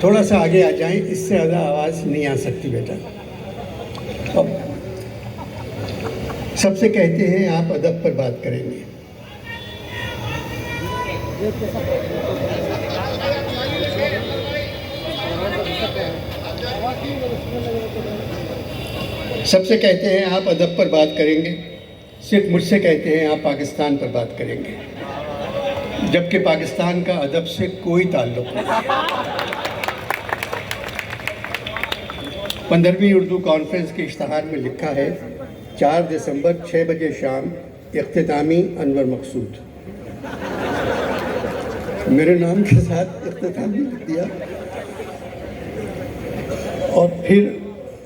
थोड़ा सा आगे आ जाएं, इससे ज़्यादा आवाज़ नहीं आ सकती बेटा। अब सबसे कहते हैं आप अदब पर बात करेंगे। सबसे कहते हैं आप अदब पर बात करेंगे, सिर्फ मुझसे कहते हैं आप पाकिस्तान पर बात करेंगे, जबकि पाकिस्तान का अदब से कोई ताल्लुक नहीं। 15वीं उर्दू कॉन्फ्रेंस के इश्तहार में लिखा है 4 दिसंबर 6 बजे शाम इख्तितामी अनवर मकसूद। मेरे नाम के साथ इख्तितामी लिख दिया और फिर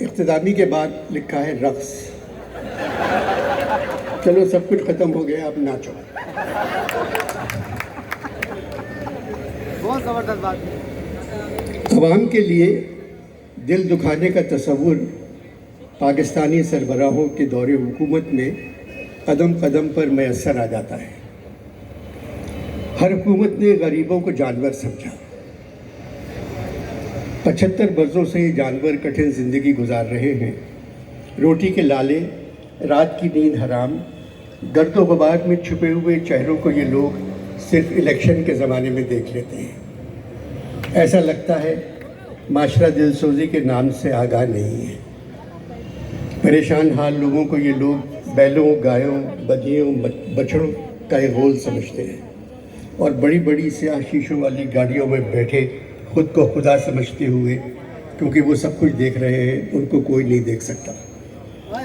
इख्तितामी के बाद लिखा है रक्स। चलो सब कुछ ख़त्म हो गया, अब नाचो। बहुत ज़बरदस्त बात है। अवाम के लिए दिल दुखाने का तस्वुर पाकिस्तानी सरबराहों के दौरे हुकूमत में कदम कदम पर मैसर आ जाता है। हर हुकूमत ने गरीबों को जानवर समझा। 75 बरसों से ये जानवर कठिन ज़िंदगी गुजार रहे हैं। रोटी के लाले, रात की नींद हराम, गर्दो गुबार में छुपे हुए चेहरों को ये लोग सिर्फ इलेक्शन के ज़माने में देख लेते हैं। ऐसा लगता है माशरा दिलसोजी के नाम से आगाह नहीं है। परेशान हाल लोगों को ये लोग बैलों, गायों, बधियों, बछड़ों का एक गोल समझते हैं और बड़ी बड़ी स्याह शीशों वाली गाड़ियों में बैठे खुद को खुदा समझते हुए, क्योंकि वो सब कुछ देख रहे हैं, उनको कोई नहीं देख सकता,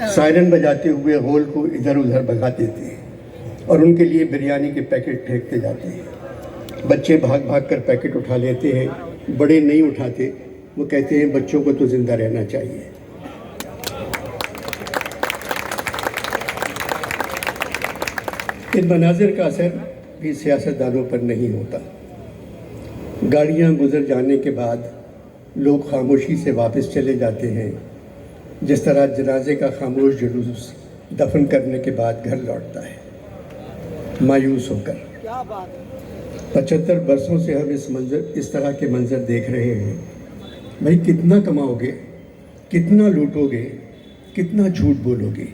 सायरन बजाते हुए गोल को इधर उधर भगा देते हैं और उनके लिए बिरयानी के पैकेट फेंकते जाते हैं। बच्चे भाग भाग कर पैकेट उठा लेते हैं, बड़े नहीं उठाते। वो कहते हैं बच्चों को तो जिंदा रहना चाहिए। इन मनाजिर का असर भी सियासतदानों पर नहीं होता। गाड़ियां गुजर जाने के बाद लोग खामोशी से वापस चले जाते हैं, जिस तरह जनाजे का खामोश जुलूस दफन करने के बाद घर लौटता है मायूस होकर। क्या बात है। 75 बरसों से हम इस तरह के मंजर देख रहे हैं। भाई कितना कमाओगे, कितना लूटोगे, कितना झूठ बोलोगे,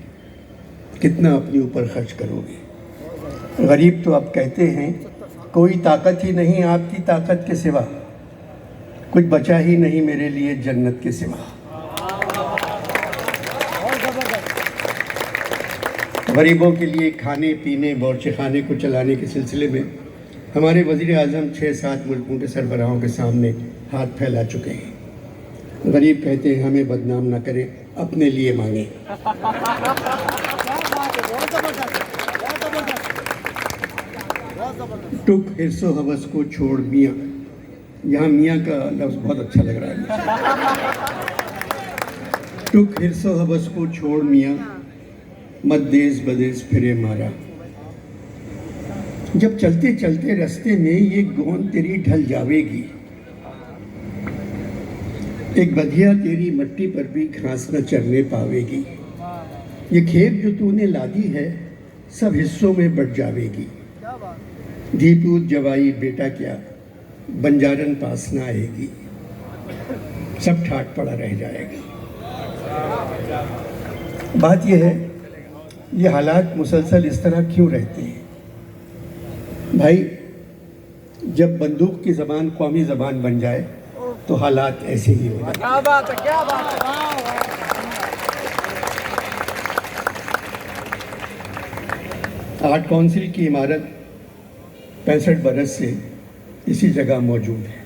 कितना अपने ऊपर खर्च करोगे। गरीब तो अब कहते हैं कोई ताकत ही नहीं आपकी ताकत के सिवा, कुछ बचा ही नहीं मेरे लिए जन्नत के सिवा। गरीबों के लिए खाने पीने बावर्ची खाने को चलाने के सिलसिले में हमारे वज़ीर आज़म 6-7 मुल्कों के सरबराहों के सामने हाथ फैला चुके हैं। गरीब कहते हैं हमें बदनाम ना करें, अपने लिए मांगे। टुक हिर्सो हवस को छोड़ मियाँ, यहाँ मियाँ का लफ्ज़ बहुत अच्छा लग रहा है मुझे। टुक हिर्सो हवस को छोड़ मियाँ, मत देश बदेश फिरे मारा। जब चलते चलते रास्ते में ये गोंद तेरी ढल जावेगी, एक बधिया तेरी मट्टी पर भी घास न चरने पावेगी। ये खेत जो तूने लादी है सब हिस्सों में बट जावेगी। धीपूत जवाई बेटा क्या, बंजारन पास ना आएगी, सब ठाट पड़ा रह जाएगा। बात यह है ये हालात मुसलसल इस तरह क्यों रहते हैं? भाई जब बंदूक की ज़बान कौमी ज़बान बन जाए तो हालात ऐसे ही हो जाते हैं। क्या बात है, क्या बात है। आर्ट काउंसिल की इमारत 65 बरस से इसी जगह मौजूद है।